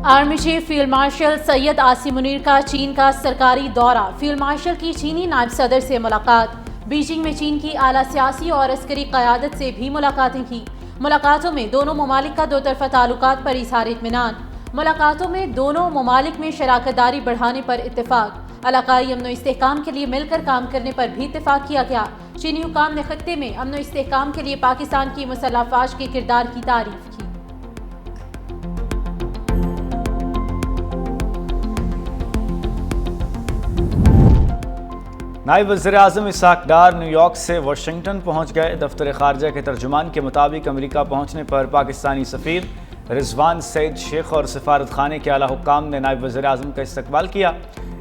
Army chief field marshal Syed Asim Munir کا چین کا سرکاری دورہ، فیلڈ مارشل کی چینی نائب صدر سے ملاقات، بیجنگ میں چین کی اعلیٰ سیاسی اور عسکری قیادت سے بھی ملاقاتیں کی۔ ملاقاتوں میں دونوں ممالک کا دو طرفہ تعلقات پر اظہار اطمینان۔ ملاقاتوں میں دونوں ممالک میں شراکت داری بڑھانے پر اتفاق، علاقائی امن و استحکام کے لیے مل کر کام کرنے پر بھی اتفاق کیا گیا۔ چینی حکام نے خطے میں امن و استحکام کے لیے پاکستان کی مسلح افواج کے کردار کی تعریف کی۔ نائب وزیر اعظم اسحاق ڈار نیو یارک سے واشنگٹن پہنچ گئے۔ دفتر خارجہ کے ترجمان کے مطابق امریکہ پہنچنے پر پاکستانی سفیر رضوان سعید شیخ اور سفارت خانے کے اعلیٰ حکام نے نائب وزیر اعظم کا استقبال کیا۔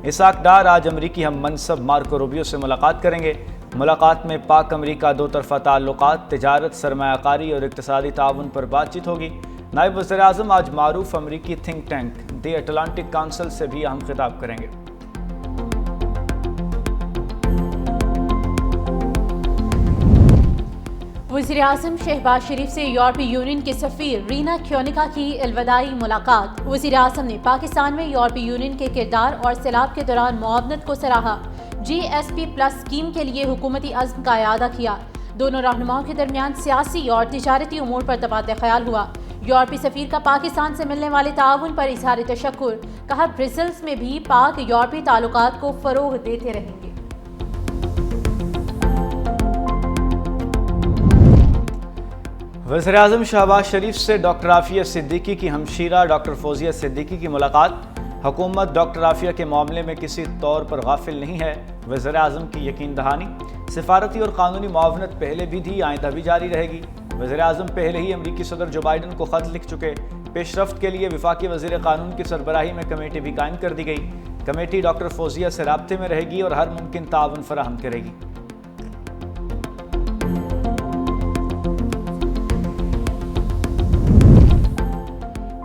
اسحاق ڈار آج امریکی ہم منصب مارکو روبیو سے ملاقات کریں گے۔ ملاقات میں پاک امریکہ دو طرفہ تعلقات، تجارت، سرمایہ کاری اور اقتصادی تعاون پر بات چیت ہوگی۔ نائب وزیر اعظم آج معروف امریکی تھنک ٹینک دی اٹلانٹک کونسل سے بھی اہم خطاب کریں گے۔ وزیر اعظم شہباز شریف سے یورپی یونین کے سفیر رینا کیونکا کی الوداعی ملاقات۔ وزیر اعظم نے پاکستان میں یورپی یونین کے کردار اور سیلاب کے دوران معاونت کو سراہا۔ GSP+ اسکیم کے لیے حکومتی عزم کا اعادہ کیا۔ دونوں رہنماؤں کے درمیان سیاسی اور تجارتی امور پر تبادلہ خیال ہوا۔ یورپی سفیر کا پاکستان سے ملنے والے تعاون پر اظہار تشکر، کہا برسلز میں بھی پاک یورپی تعلقات کو فروغ دیتے رہیں گے۔ وزیر اعظم شہباز شریف سے ڈاکٹر عافیہ صدیقی کی ہمشیرہ ڈاکٹر فوزیہ صدیقی کی ملاقات۔ حکومت ڈاکٹر عافیہ کے معاملے میں کسی طور پر غافل نہیں ہے، وزیر اعظم کی یقین دہانی۔ سفارتی اور قانونی معاونت پہلے بھی تھی، آئندہ بھی جاری رہے گی۔ وزیر اعظم پہلے ہی امریکی صدر جو بائیڈن کو خط لکھ چکے۔ پیش رفت کے لیے وفاقی وزیر قانون کی سربراہی میں کمیٹی بھی قائم کر دی گئی۔ کمیٹی ڈاکٹر فوزیہ سے رابطے میں رہے گی اور ہر ممکن تعاون فراہم کرے گی۔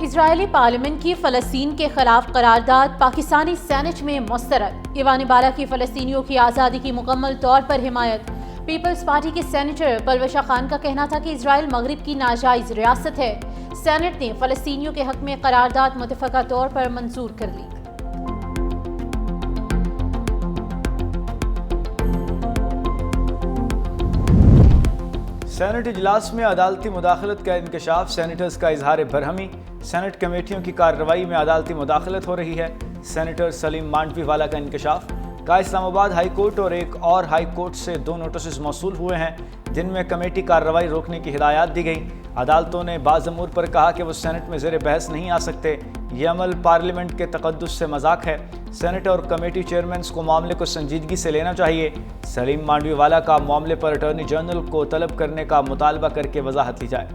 اسرائیلی پارلیمنٹ کی فلسطین کے خلاف قرارداد پاکستانی سینٹ میں مسترد۔ ایوان بالا کی فلسطینیوں کی آزادی کی مکمل طور پر حمایت۔ پیپلز پارٹی کے سینیٹر پلوشہ خان کا کہنا تھا کہ اسرائیل مغرب کی ناجائز ریاست ہے۔ سینٹ نے فلسطینیوں کے حق میں قرارداد متفقہ طور پر منظور کر لی۔ سینٹ اجلاس میں عدالتی مداخلت کا انکشاف، سینیٹرز کا اظہار برہمی۔ سینٹ کمیٹیوں کی کارروائی میں عدالتی مداخلت ہو رہی ہے، سینیٹر سلیم مانڈوی والا کا انکشاف۔ کا اسلام آباد ہائی کورٹ اور ایک اور ہائی کورٹ سے 2 نوٹسز موصول ہوئے ہیں جن میں کمیٹی کارروائی روکنے کی ہدایات دی گئی۔ عدالتوں نے بعض امور پر کہا کہ وہ سینٹ میں زیر بحث نہیں آ سکتے۔ یہ عمل پارلیمنٹ کے تقدس سے مذاق ہے۔ سینٹ اور کمیٹی چیئرمینز کو معاملے کو سنجیدگی سے لینا چاہیے۔ سلیم مانڈوی والا کا معاملے پر اٹارنی جنرل کو طلب کرنے کا مطالبہ کر کے وضاحت لی جائے۔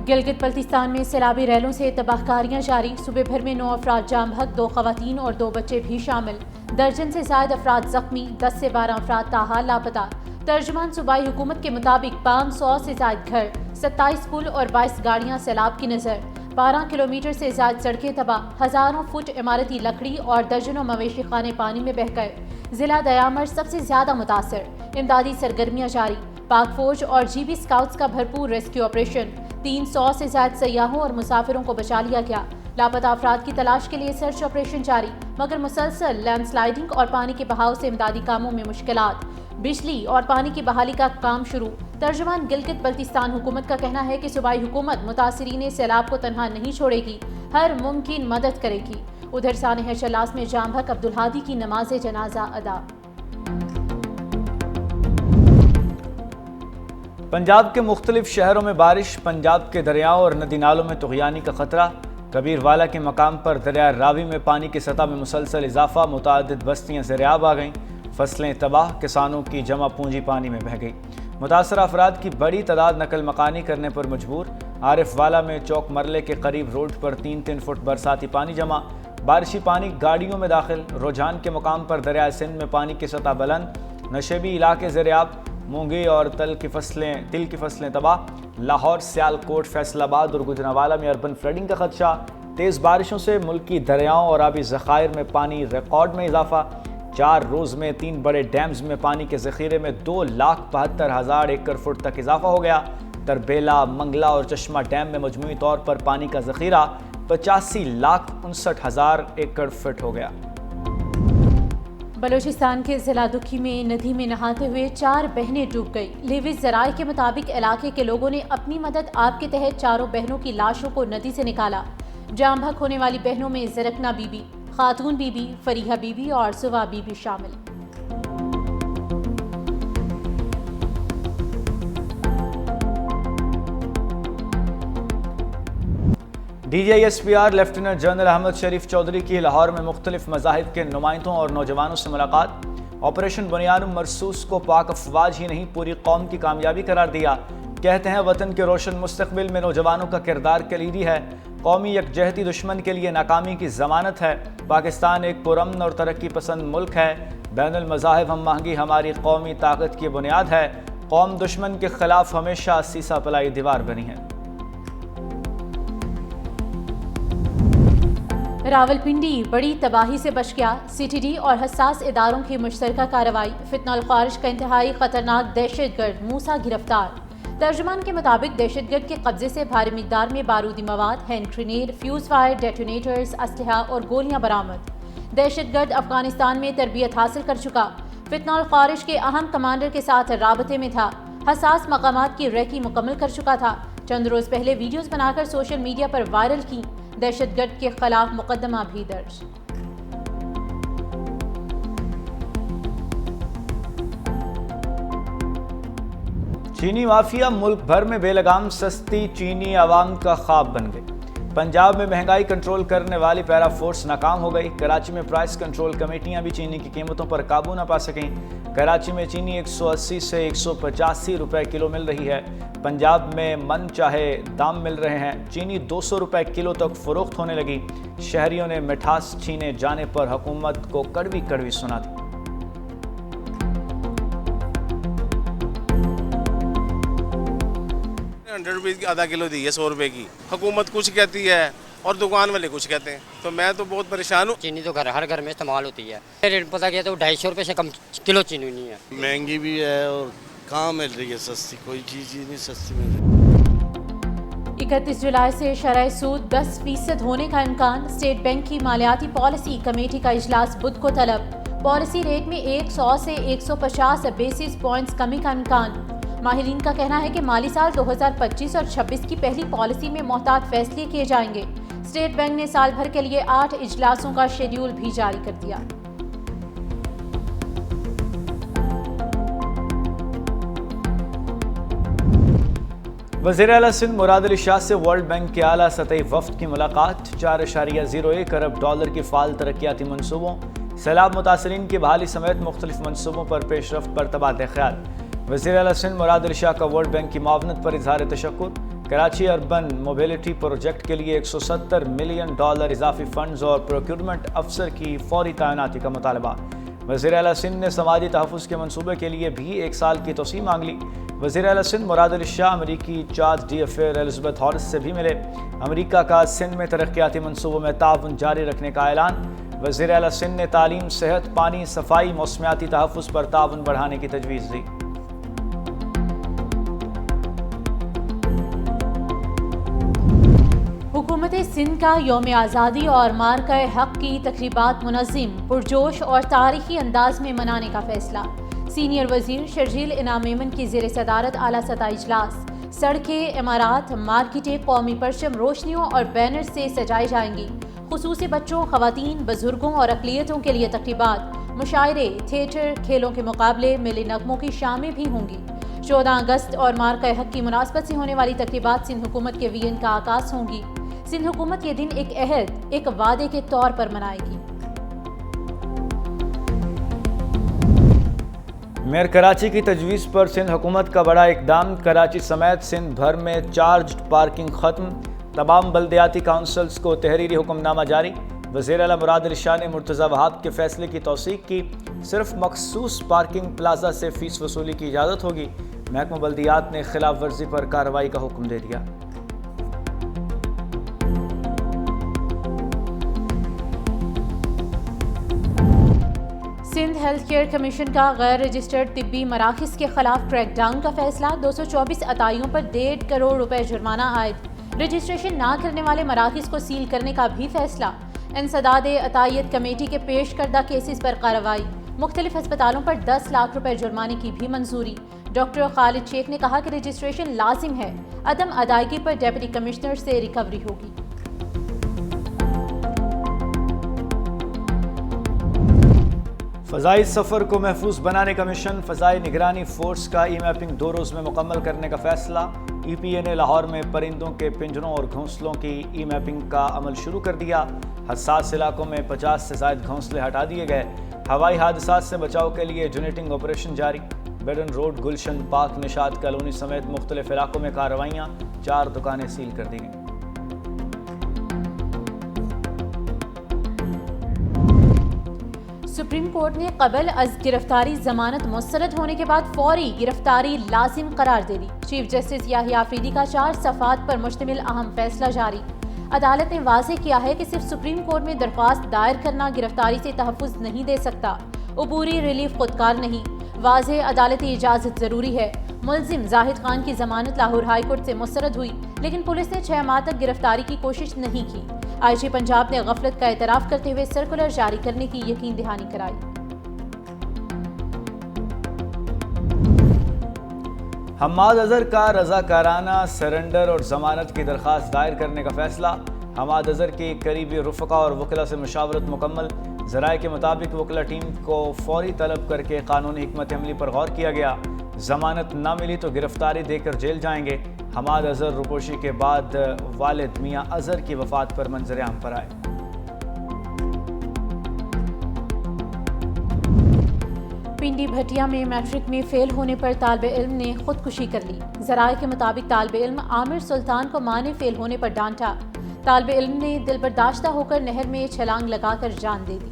گلگت بلتستان میں سیلابی ریلوں سے تباہ کاریاں جاری، صبح بھر میں 9 افراد جاں بحق، 2 خواتین اور 2 بچے بھی شامل، درجن سے زائد افراد زخمی، 10 سے 12 افراد تاحال لاپتہ۔ ترجمان صوبائی حکومت کے مطابق 500 سے زائد گھر، 27 پل اور 22 گاڑیاں سیلاب کی نظر، 12 کلومیٹر سے زائد سڑکیں تباہ، ہزاروں فٹ عمارتی لکڑی اور درجنوں مویشی خانے پانی میں بہہ گئے۔ ضلع دیامر سب سے زیادہ متاثر، امدادی سرگرمیاں جاری، پاک فوج اور GB اسکاؤٹس کا بھرپور ریسکیو آپریشن، 300 سے زائد سیاحوں اور مسافروں کو بچا لیا گیا۔ لاپتہ افراد کی تلاش کے لیے سرچ آپریشن جاری، مگر مسلسل لینڈ سلائیڈنگ اور پانی کے بہاؤ سے امدادی کاموں میں مشکلات۔ بجلی اور پانی کی بحالی کا کام شروع۔ ترجمان گلگت بلتستان حکومت کا کہنا ہے کہ صوبائی حکومت متاثرین سیلاب کو تنہا نہیں چھوڑے گی، ہر ممکن مدد کرے گی۔ ادھر سانحہ چلاس میں جاں بحق عبدالہادی کی نماز جنازہ ادا۔ پنجاب کے مختلف شہروں میں بارش، پنجاب کے دریاؤں اور ندی نالوں میں طغیانی کا خطرہ۔ کبیر والا کے مقام پر دریا راوی میں پانی کی سطح میں مسلسل اضافہ، متعدد بستیاں زیرآب آ گئیں، فصلیں تباہ، کسانوں کی جمع پونجی پانی میں بہہ گئی۔ متاثرہ افراد کی بڑی تعداد نقل مکانی کرنے پر مجبور۔ عارف والا میں چوک مرلے کے قریب روڈ پر 3 فٹ برساتی پانی جمع، بارشی پانی گاڑیوں میں داخل۔ رجحان کے مقام پر دریائے سندھ میں پانی کی سطح بلند، نشیبی علاقے زیرآب، مونگی اور تل کی فصلیں تباہ۔ لاہور، سیالکوٹ، فیصل آباد اور گوجرانوالہ میں اربن فلڈنگ کا خدشہ۔ تیز بارشوں سے ملکی دریاؤں اور آبی ذخائر میں پانی ریکارڈ میں اضافہ۔ 4 روز میں 3 بڑے ڈیمز میں پانی کے ذخیرے میں 2,72,000 ایکڑ فٹ تک اضافہ ہو گیا۔ تربیلا، منگلا اور چشمہ ڈیم میں مجموعی طور پر پانی کا ذخیرہ 85,59,000 ایکڑ فٹ ہو گیا۔ بلوچستان کے ضلع دکھی میں ندی میں نہاتے ہوئے 4 بہنیں ڈوب گئی۔ لیوز ذرائع کے مطابق علاقے کے لوگوں نے اپنی مدد آپ کے تحت 4 بہنوں کی لاشوں کو ندی سے نکالا۔ جام بحق ہونے والی بہنوں میں Zarkana Bibi, Khatoon Bibi, Fariha Bibi اور سوا بی بی شامل۔ D G I S P R lieutenant general Ahmed Sharif Chaudhry کی لاہور میں مختلف مذاہب کے نمائندوں اور نوجوانوں سے ملاقات۔ آپریشن بنیان مرصوص کو پاک افواج ہی نہیں پوری قوم کی کامیابی قرار دیا۔ کہتے ہیں وطن کے روشن مستقبل میں نوجوانوں کا کردار کلیدی ہے۔ قومی یکجہتی دشمن کے لیے ناکامی کی ضمانت ہے۔ پاکستان ایک پرامن اور ترقی پسند ملک ہے۔ بین المذاہب ہم آہنگی ہماری قومی طاقت کی بنیاد ہے۔ قوم دشمن کے خلاف ہمیشہ سیسا پلائی دیوار بنی ہے۔ راولپنڈی بڑی تباہی سے بچ گیا۔ سی ٹی ڈی اور حساس اداروں کی مشترکہ کارروائی۔ فتنہ الخوارج کا انتہائی خطرناک دہشت گرد موسیٰ گرفتار۔ ترجمان کے مطابق دہشت گرد کے قبضے سے بھاری مقدار میں بارودی مواد، hand grenade, fuse fire detonators, اسلحہ اور گولیاں برآمد۔ دہشت گرد افغانستان میں تربیت حاصل کر چکا۔ فتنہ الخوارج کے اہم کمانڈر کے ساتھ رابطے میں تھا۔ حساس مقامات کی ریکی مکمل کر چکا تھا۔ چند روز پہلے ویڈیوز بنا کر سوشل میڈیا پر وائرل کی۔ دہشت گرد کے خلاف مقدمہ بھی درج۔ چینی مافیا ملک بھر میں بے لگام سستی چینی عوام کا خواب بن گئی۔ پنجاب میں مہنگائی کنٹرول کرنے والی پیرا فورس ناکام ہو گئی۔ کراچی میں پرائس کنٹرول کمیٹیاں بھی چینی کی قیمتوں پر قابو نہ پا سکیں۔ کراچی میں چینی 180 سے 185 روپے کلو مل رہی ہے۔ پنجاب میں من چاہے دام مل رہے ہیں۔ چینی 200 روپے کلو تک فروخت ہونے لگی۔ شہریوں نے مٹھاس چھینے جانے پر حکومت کو کڑوی کڑوی سنا دی۔ 100 روپے کی آدھا کلو دی ہے 100 روپے کی۔ حکومت کچھ کہتی ہے اور دکان والے کچھ کہتے ہیں، تو میں تو بہت پریشان ہوں۔ چینی تو ہر گھر میں استعمال ہوتی ہے۔ ریٹ پتہ کیا تو 250 روپے سے کم کلو چینی نہیں ہے۔ مہنگی بھی ہے اور کہاں مل رہی ہے سستی، کوئی چیز ہی نہیں سستی مل رہی۔ 31 جولائی سے شرح سود 10% ہونے کا امکان۔ اسٹیٹ بینک کی مالیاتی پالیسی کمیٹی کا اجلاس بدھ کو طلب۔ پالیسی ریٹ میں 100 سے 150 بیسس پوائنٹس کمی کا امکان۔ ماہرین کا کہنا ہے کہ مالی سال 2025 اور 26 کی پہلی پالیسی میں محتاط فیصلے کیے جائیں گے۔ اسٹیٹ بینک نے سال بھر کے لیے 8 اجلاسوں کا شیڈیول بھی جاری کر دیا۔ وزیر اعلیٰ سندھ مراد علی شاہ سے ورلڈ بینک کے اعلیٰ سطحی وفد کی ملاقات۔ 4.01 ارب ڈالر کی فعال ترقیاتی منصوبوں، سیلاب متاثرین کی بحالی سمیت مختلف منصوبوں پر پیش رفت پر تبادلہ خیال۔ وزیر اعلیٰ سندھ مراد علی شاہ کا ورلڈ بینک کی معاونت پر اظہار تشکر۔ کراچی اربن موبیلٹی پروجیکٹ کے لیے $170 ملین اضافی فنڈز اور پروکیورمنٹ افسر کی فوری تعیناتی کا مطالبہ۔ وزیر اعلیٰ سندھ نے سماجی تحفظ کے منصوبے کے لیے بھی 1 سال کی توسیع مانگ لی۔ وزیر اعلیٰ سندھ مراد علی شاہ امریکی charge d'affaires Elizabeth سے بھی ملے۔ امریکہ کا سندھ میں ترقیاتی منصوبوں میں تعاون جاری رکھنے کا اعلان۔ وزیر اعلیٰ سندھ نے تعلیم، صحت، پانی، صفائی، موسمیاتی تحفظ پر تعاون بڑھانے کی تجویز دی۔ حکومت سندھ کا یوم آزادی اور مارکہ حق کی تقریبات منظم، پرجوش اور تاریخی انداز میں منانے کا فیصلہ۔ سینئر وزیر شرجیل انعام میمن کی زیر صدارت اعلیٰ سطح اجلاس۔ سڑکیں، عمارات، مارکیٹیں قومی پرچم روشنیوں اور بینر سے سجائی جائیں گی۔ خصوصی بچوں، خواتین، بزرگوں اور اقلیتوں کے لیے تقریبات، مشاعرے، تھیٹر، کھیلوں کے مقابلے، ملی نغموں کی شامیں بھی ہوں گی۔ 14 اگست اور مارکہ حق کی مناسبت سے ہونے والی تقریبات سندھ حکومت کے وی این کا آغاز ہوں گی۔ سندھ حکومت یہ دن ایک عہد، ایک وعدے کے طور پر منائے گی۔ میئر کراچی کی تجویز پر سندھ حکومت کا بڑا اقدام۔ کراچی سمیت سندھ بھر میں چارجڈ پارکنگ ختم۔ تمام بلدیاتی کونسلز کو تحریری حکم نامہ جاری۔ وزیر اعلیٰ مراد علی شاہ نے مرتضی وہاب کے فیصلے کی توثیق کی۔ صرف مخصوص پارکنگ پلازا سے فیس وصولی کی اجازت ہوگی۔ محکمہ بلدیات نے خلاف ورزی پر کارروائی کا حکم دے دیا۔ سندھ ہیلتھ کیئر کمیشن کا غیر رجسٹرڈ طبی مراکز کے خلاف کریک ڈاؤن کا فیصلہ، 224 عطائیوں پر 1.5 کروڑ روپے جرمانہ عائد، رجسٹریشن نہ کرنے والے مراکز کو سیل کرنے کا بھی فیصلہ، انسداد عطائیت کمیٹی کے پیش کردہ کیسز پر کارروائی، مختلف ہسپتالوں پر 10 لاکھ روپے جرمانے کی بھی منظوری۔ ڈاکٹر خالد شیخ نے کہا کہ رجسٹریشن لازم ہے، عدم ادائیگی پر ڈپٹی کمشنر سے ریکوری ہوگی۔ فضائی سفر کو محفوظ بنانے کا مشن، فضائی نگرانی فورس کا ای میپنگ 2 روز میں مکمل کرنے کا فیصلہ۔ ای پی اے نے لاہور میں پرندوں کے پنجروں اور گھونسلوں کی ای میپنگ کا عمل شروع کر دیا۔ حساس علاقوں میں 50 سے زائد گھونسلے ہٹا دیے گئے۔ ہوائی حادثات سے بچاؤ کے لیے جنریٹنگ آپریشن جاری۔ بیڈن روڈ، گلشن پارک، نشاط کالونی سمیت مختلف علاقوں میں کارروائیاں، 4 دکانیں سیل کر دی گئیں۔ سپریم کورٹ نے قبل از گرفتاری ضمانت مسترد ہونے کے بعد فوری گرفتاری لازم قرار دے دی۔ چیف جسٹس یحییٰ آفریدی کا 4 صفحات پر مشتمل اہم فیصلہ جاری۔ عدالت نے واضح کیا ہے کہ صرف سپریم کورٹ میں درخواست دائر کرنا گرفتاری سے تحفظ نہیں دے سکتا، عبوری ریلیف خودکار نہیں، واضح عدالتی اجازت ضروری ہے۔ ملزم زاہد خان کی ضمانت لاہور ہائی کورٹ سے مسترد ہوئی، لیکن پولیس نے 6 ماہ تک گرفتاری کی کوشش نہیں کی۔ آئی جی پنجاب نے غفلت کا اعتراف کرتے ہوئے سرکولر جاری کرنے کی یقین دہانی کرائی۔ حماد اظہر کا رضاکارانہ سرنڈر اور ضمانت کی درخواست دائر کرنے کا فیصلہ۔ حماد اظہر کی قریبی رفقا اور وکلاء سے مشاورت مکمل۔ ذرائع کے مطابق وکلا ٹیم کو فوری طلب کر کے قانونی حکمت عملی پر غور کیا گیا۔ ضمانت نہ ملی تو گرفتاری دے کر جیل جائیں گے۔ حماد اظہر روپوشی کے بعد والد میاں اظہر کی وفات پر منظر عام پر آئے۔ پنڈی بھٹیا میں میٹرک میں فیل ہونے پر طالب علم نے خودکشی کر لی۔ ذرائع کے مطابق طالب علم عامر سلطان کو ماں نے فیل ہونے پر ڈانٹا۔ طالب علم نے دل برداشتہ ہو کر نہر میں چھلانگ لگا کر جان دے دی۔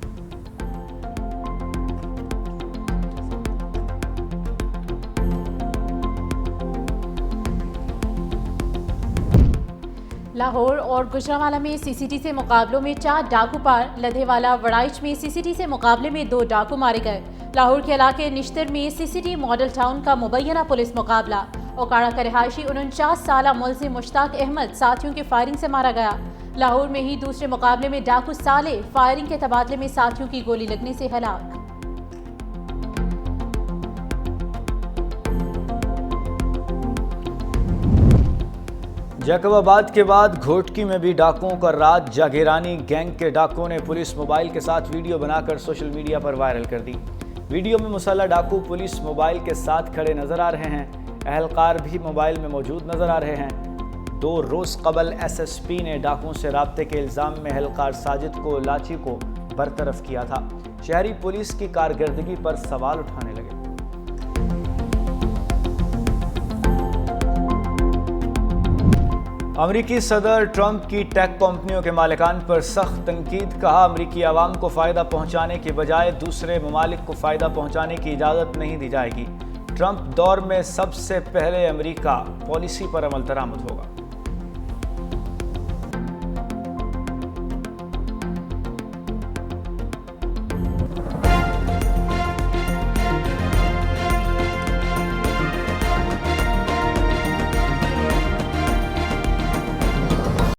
لاہور اور گجرانوالہ میں سی سی ٹی سے مقابلوں میں 4 ڈاکو پار، لدھے والا وڑائچ میں سی سی ٹی سے مقابلے میں 2 ڈاکو مارے گئے۔ لاہور کے علاقے نشتر میں سی سی ٹی ماڈل ٹاؤن کا مبینہ پولیس مقابلہ، اوکاڑا کا رہائشی 49 سالہ ملزم مشتاق احمد ساتھیوں کی فائرنگ سے مارا گیا۔ لاہور میں ہی دوسرے مقابلے میں ڈاکو صالح فائرنگ کے تبادلے میں ساتھیوں کی گولی لگنے سے ہلاک۔ جیکب آباد کے بعد گھوٹکی میں بھی ڈاکوؤں کا رات جاگیرانی گینگ کے ڈاکوؤں نے پولیس موبائل کے ساتھ ویڈیو بنا کر سوشل میڈیا پر وائرل کر دی۔ ویڈیو میں مسلح ڈاکو پولیس موبائل کے ساتھ کھڑے نظر آ رہے ہیں، اہلکار بھی موبائل میں موجود نظر آ رہے ہیں۔ 2 روز قبل ایس ایس پی نے ڈاکوؤں سے رابطے کے الزام میں اہلکار ساجد کو لاچی کو برطرف کیا تھا۔ شہری پولیس کی کارکردگی پر سوال اٹھانے لگے۔ امریکی صدر ٹرمپ کی ٹیک کمپنیوں کے مالکان پر سخت تنقید، کہا امریکی عوام کو فائدہ پہنچانے کے بجائے دوسرے ممالک کو فائدہ پہنچانے کی اجازت نہیں دی جائے گی۔ ٹرمپ دور میں سب سے پہلے امریکہ پالیسی پر عمل درآمد ہوگا۔